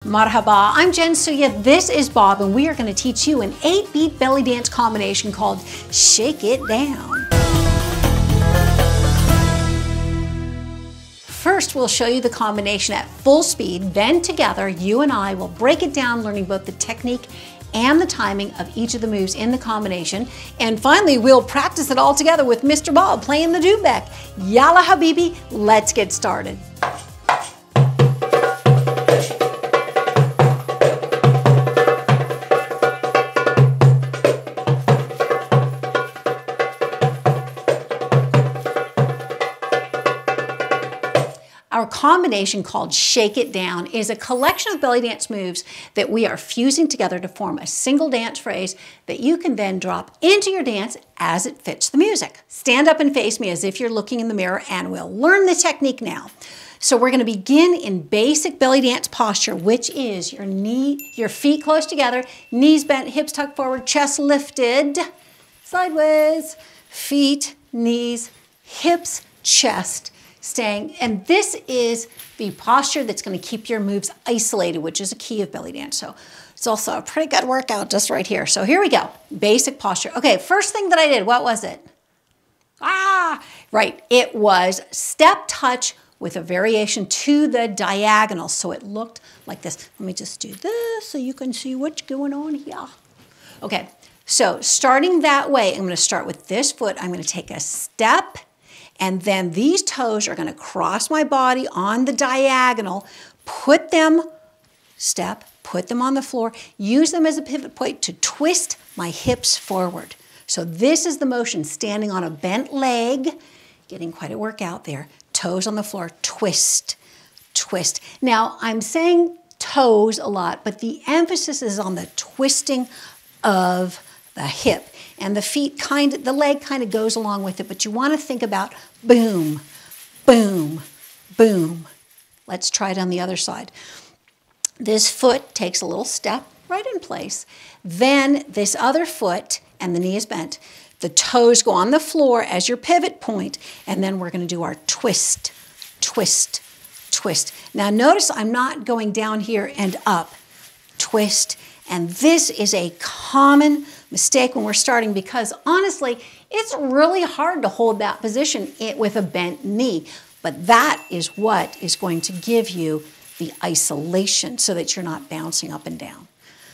Marhaba, I'm Jensuya, this is Bob, and we are going to teach you an 8-beat belly dance combination called Shake It Down. First, we'll show you the combination at full speed, then together, you and I will break it down, learning both the technique and the timing of each of the moves in the combination. And finally, we'll practice it all together with Mr. Bob playing the dubek. Yalla Habibi, let's get started. Our combination called Shake It Down is a collection of belly dance moves that we are fusing together to form a single dance phrase that you can then drop into your dance as it fits the music. Stand up and face me as if you're looking in the mirror, and we'll learn the technique now. So we're going to begin in basic belly dance posture, which is your feet close together, knees bent, hips tucked forward, chest lifted, sideways, feet, knees, hips, chest, staying. And this is the posture that's going to keep your moves isolated, which is a key of belly dance. So it's also a pretty good workout just right here. So here we go. Basic posture. Okay, first thing that I did, what was it? Right. It was step touch with a variation to the diagonal. So it looked like this. Let me just do this so you can see what's going on here. Okay, so starting that way, I'm going to start with this foot. I'm going to take a step, and then these toes are going to cross my body on the diagonal, put them on the floor, use them as a pivot point to twist my hips forward. So this is the motion, standing on a bent leg, getting quite a workout there. Toes on the floor, twist, twist. Now, I'm saying toes a lot, but the emphasis is on the twisting of the hip. And the leg kind of goes along with it, but you want to think about boom, boom, boom. Let's try it on the other side. This foot takes a little step right in place. Then this other foot, and the knee is bent. The toes go on the floor as your pivot point, and then we're going to do our twist, twist, twist. Now notice I'm not going down here and up. Twist. And this is a common mistake when we're starting, because honestly, it's really hard to hold that position with a bent knee. But that is what is going to give you the isolation so that you're not bouncing up and down.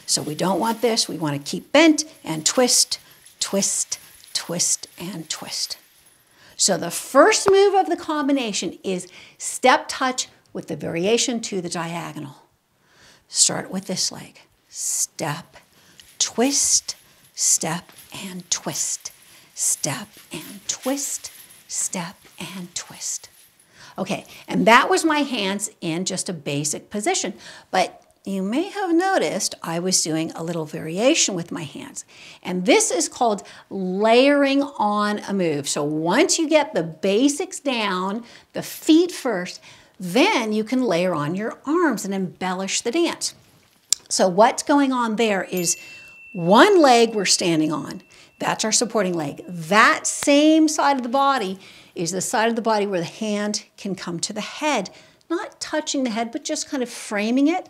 So we don't want this. We want to keep bent and twist, twist, twist, and twist. So the first move of the combination is step touch with the variation to the diagonal. Start with this leg. Step, twist, step, and twist. Step and twist, step and twist. Okay, and that was my hands in just a basic position. But you may have noticed I was doing a little variation with my hands. And this is called layering on a move. So once you get the basics down, the feet first, then you can layer on your arms and embellish the dance. So what's going on there is one leg we're standing on. That's our supporting leg. That same side of the body is the side of the body where the hand can come to the head. Not touching the head, but just kind of framing it.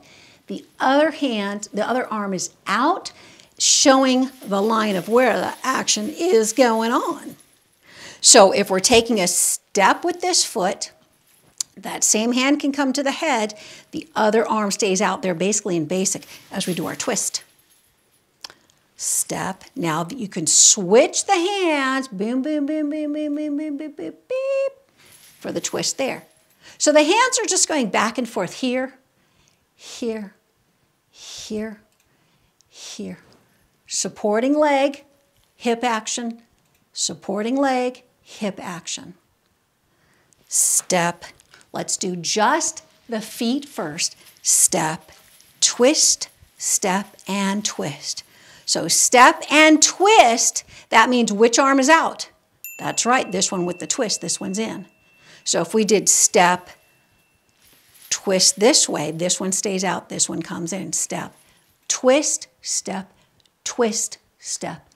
The other hand, the other arm is out, showing the line of where the action is going on. So if we're taking a step with this foot, that same hand can come to the head. The other arm stays out there basically in basic as we do our twist. Step. Now you can switch the hands. Boom, boom, boom, boom, boom, boom, boom, boom, boom, beep, for the twist there. So the hands are just going back and forth here, here, here, here. Supporting leg, hip action. Supporting leg, hip action. Step. Let's do just the feet first. Step, twist, step, and twist. So step and twist, that means which arm is out? That's right, this one with the twist, this one's in. So if we did step, twist this way, this one stays out, this one comes in. Step, twist, step, twist, step,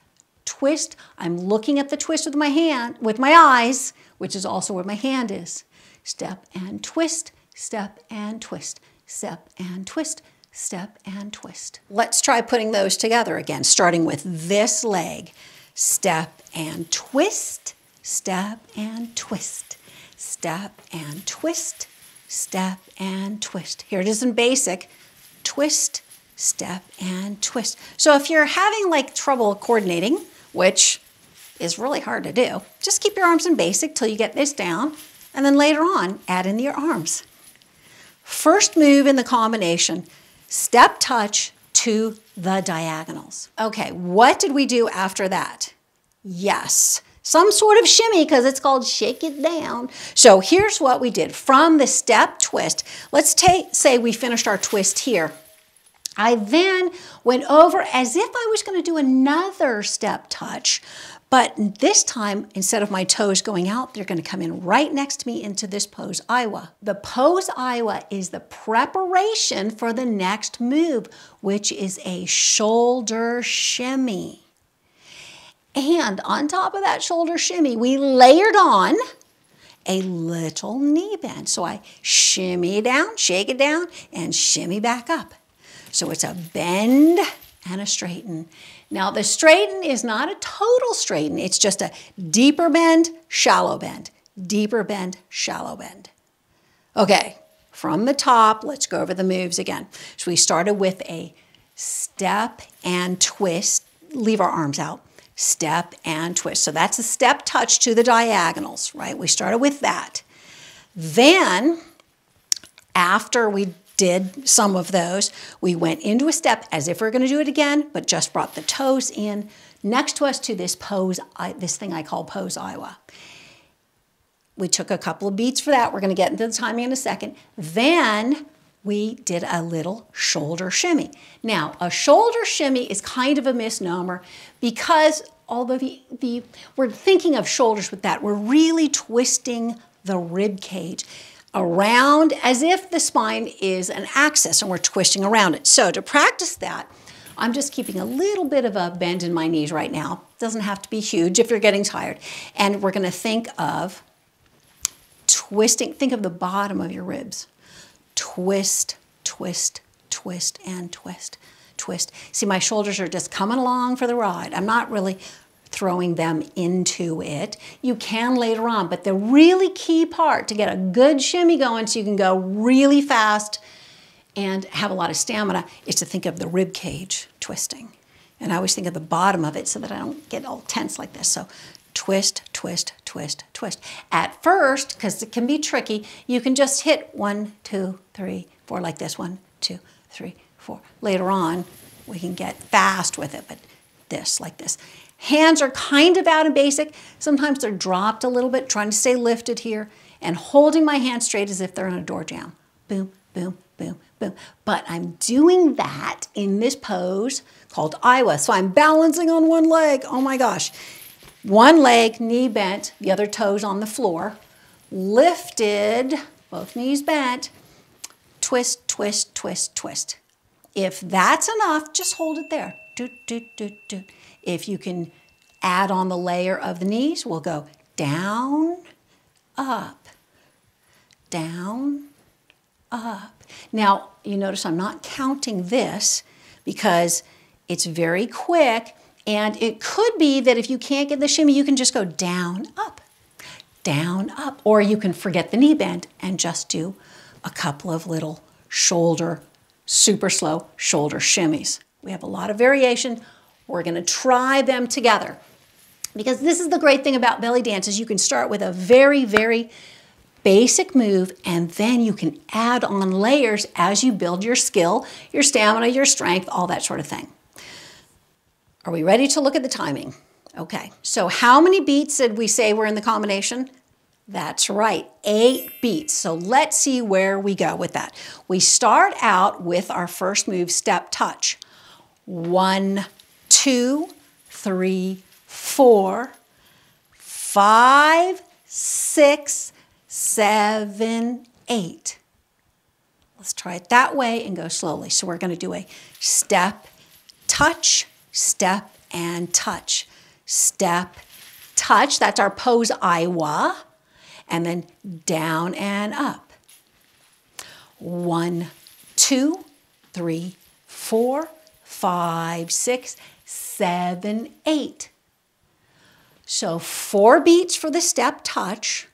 twist. I'm looking at the twist with my hand, with my eyes, which is also where my hand is. Step and twist, step and twist, step and twist, step, and twist. Let's try putting those together again, starting with this leg. Step and twist, step and twist, step and twist, step and twist. Here it is in basic. Twist, step, and twist. So if you're having like trouble coordinating, which is really hard to do, just keep your arms in basic till you get this down, and then later on, add in your arms. First move in the combination, step touch to the diagonals. Okay, what did we do after that? Yes, some sort of shimmy, because it's called shake it down. So here's what we did. From the step twist, let's say we finished our twist here. I then went over as if I was going to do another step touch, but this time, instead of my toes going out, they're going to come in right next to me into this Pose Aiwa. The Pose Aiwa is the preparation for the next move, which is a shoulder shimmy. And on top of that shoulder shimmy, we layered on a little knee bend. So I shimmy down, shake it down, and shimmy back up. So it's a bend and a straighten. Now the straighten is not a total straighten, it's just a deeper bend, shallow bend, deeper bend, shallow bend. Okay, from the top, let's go over the moves again. So we started with a step and twist, leave our arms out, step and twist. So that's a step touch to the diagonals, right? We started with that. Then, after we did some of those, we went into a step as if we were going to do it again, but just brought the toes in next to us to this pose, this thing I call Pose Aiwa. We took a couple of beats for that. We're going to get into the timing in a second. Then we did a little shoulder shimmy. Now, a shoulder shimmy is kind of a misnomer because although we're thinking of shoulders with that, we're really twisting the rib cage around as if the spine is an axis and we're twisting around it. So to practice that, I'm just keeping a little bit of a bend in my knees right now. Doesn't have to be huge if you're getting tired. And we're going to think of twisting, think of the bottom of your ribs. Twist, twist, twist, and twist, twist. See, my shoulders are just coming along for the ride. I'm not really throwing them into it. You can later on, but the really key part to get a good shimmy going so you can go really fast and have a lot of stamina is to think of the rib cage twisting. And I always think of the bottom of it so that I don't get all tense like this. So twist, twist, twist, twist. At first, because it can be tricky, you can just hit 1, 2, 3, 4 like this. 1, 2, 3, 4. Later on, we can get fast with it, but this, like this. Hands are kind of out in basic. Sometimes they're dropped a little bit, trying to stay lifted here, and holding my hands straight as if they're in a door jamb. Boom, boom, boom, boom. But I'm doing that in this pose called Aiwa. So I'm balancing on one leg. Oh my gosh. One leg, knee bent, the other toes on the floor. Lifted, both knees bent. Twist, twist, twist, twist. If that's enough, just hold it there. Doot, doot, doot, doot. If you can add on the layer of the knees, we'll go down, up, down, up. Now, you notice I'm not counting this because it's very quick, and it could be that if you can't get the shimmy, you can just go down, up, or you can forget the knee bend and just do a couple of little shoulder, super slow shoulder shimmies. We have a lot of variation. We're going to try them together. Because this is the great thing about belly dance is you can start with a very, very basic move and then you can add on layers as you build your skill, your stamina, your strength, all that sort of thing. Are we ready to look at the timing? Okay, so how many beats did we say were in the combination? That's right, 8 beats. So let's see where we go with that. We start out with our first move, step touch. 1, 2, 3, 4, 5, 6, 7, 8. Let's try it that way and go slowly. So we're going to do a step, touch, step, and touch. Step, touch. That's our Pose Aiwa. And then down and up. 1, 2, 3, 4, 5, 6, 7, 8. So 4 beats for the step touch,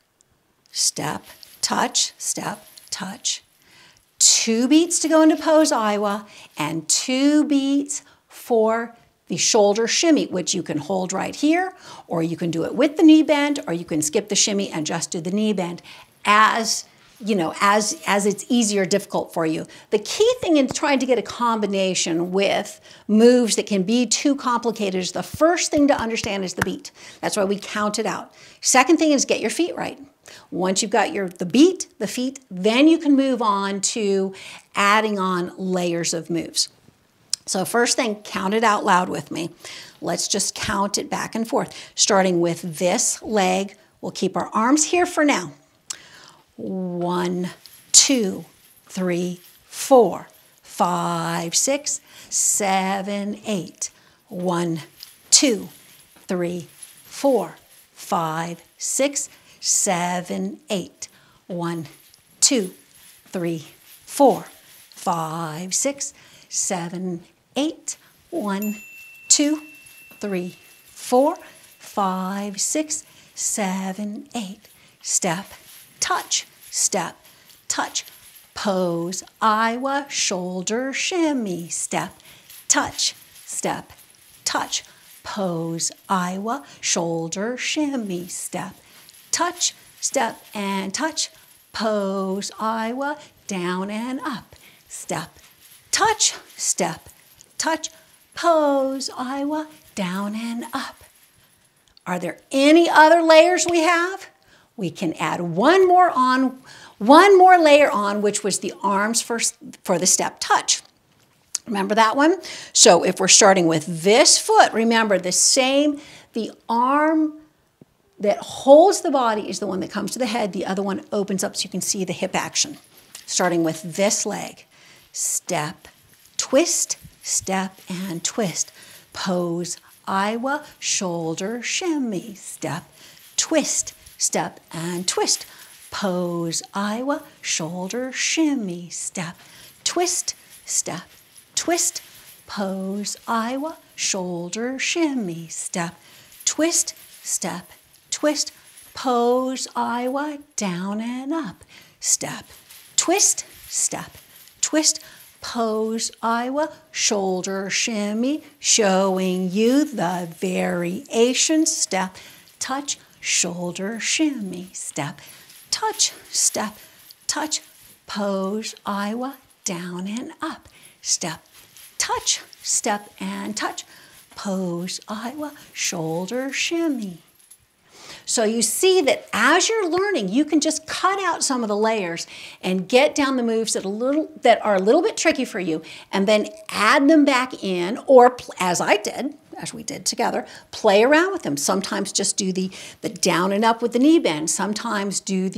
step, touch, step, touch. 2 beats to go into Pose Aiwa, and 2 beats for the shoulder shimmy, which you can hold right here, or you can do it with the knee bend, or you can skip the shimmy and just do the knee bend as it's easier or difficult for you. The key thing in trying to get a combination with moves that can be too complicated is the first thing to understand is the beat. That's why we count it out. Second thing is get your feet right. Once you've got the beat, the feet, then you can move on to adding on layers of moves. So first thing, count it out loud with me. Let's just count it back and forth. Starting with this leg, we'll keep our arms here for now. 1, 2, 3, 4, 5, 6, 7, 8. 1, 2, 3, 4, 5, 6, 7, 8. 1, 2, 3, 4, 5, 6, 7, 8. 1, 2, 3, 4, 5, 6, 7, 8. Step, touch, step, touch. Pose Aiwa, shoulder shimmy. Step, touch, step, touch. Pose Aiwa, shoulder shimmy. Step, touch, step, and touch. Pose Aiwa, down and up. Step, touch, step, touch. Pose Aiwa, down and up. Are there any other layers we have? We can add one more layer on, which was the arms for the step touch. Remember that one? So if we're starting with this foot, remember the arm that holds the body is the one that comes to the head. The other one opens up so you can see the hip action. Starting with this leg. Step, twist, step, and twist. Pose Aiwa, shoulder shimmy. Step, twist, step, and twist. Pose Aiwa, shoulder shimmy. Step, twist, step, twist. Pose Aiwa, shoulder shimmy. Step, twist, step, twist. Pose Aiwa, down and up. Step, twist, step, twist. Pose Aiwa, shoulder shimmy, showing you the variation. Step, touch, shoulder shimmy. Step, touch, step, touch. Pose Aiwa, down and up. Step, touch, step, and touch. Pose Aiwa, shoulder shimmy. So you see that as you're learning, you can just cut out some of the layers and get down the moves that are a little bit tricky for you, and then add them back in, or as we did together, play around with them. Sometimes just do the down and up with the knee bend. Sometimes do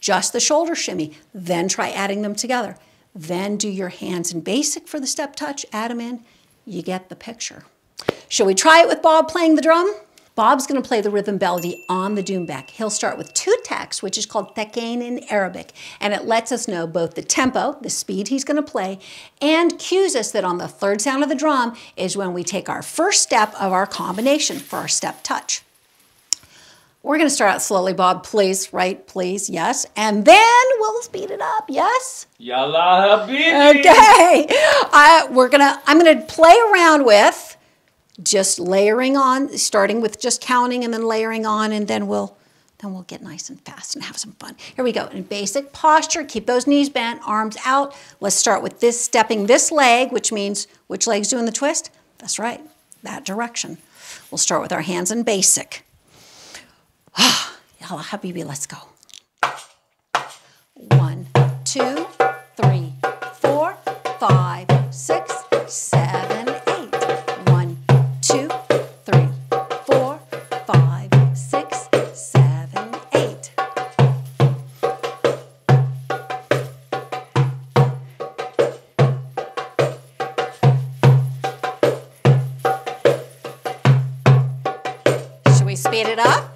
just the shoulder shimmy. Then try adding them together. Then do your hands in basic for the step touch. Add them in. You get the picture. Shall we try it with Bob playing the drum? Bob's going to play the rhythm Beledi on the doumbek. He'll start with 2 taks, which is called tekein in Arabic, and it lets us know both the tempo, the speed he's going to play, and cues us that on the 3rd sound of the drum is when we take our first step of our combination for our step touch. We're going to start out slowly, Bob, please, right, please, yes, and then we'll speed it up, yes? Yalla habibi! Okay, I'm going to play around with just layering on, starting with just counting and then layering on, and then we'll get nice and fast and have some fun. Here we go. In basic posture, keep those knees bent, arms out. Let's start with this, stepping this leg, which means which leg's doing the twist? That's right, that direction. We'll start with our hands in basic. Yalla habibi, let's go. 1, 2, 3, 4, 5, 6, 7, 8. 1, 2, 3, 4, 5, 6, 7, 8. Should we speed it up?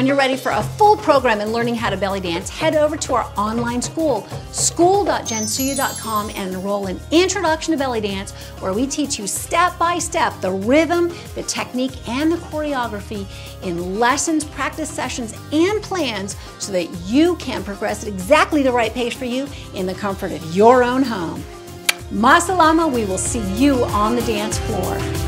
you're ready for a full program in learning how to belly dance, head over to our online school, school.jensuya.com, and enroll in Introduction to Belly Dance, where we teach you step by step the rhythm, the technique, and the choreography in lessons, practice sessions, and plans so that you can progress at exactly the right pace for you in the comfort of your own home. Masalama, we will see you on the dance floor.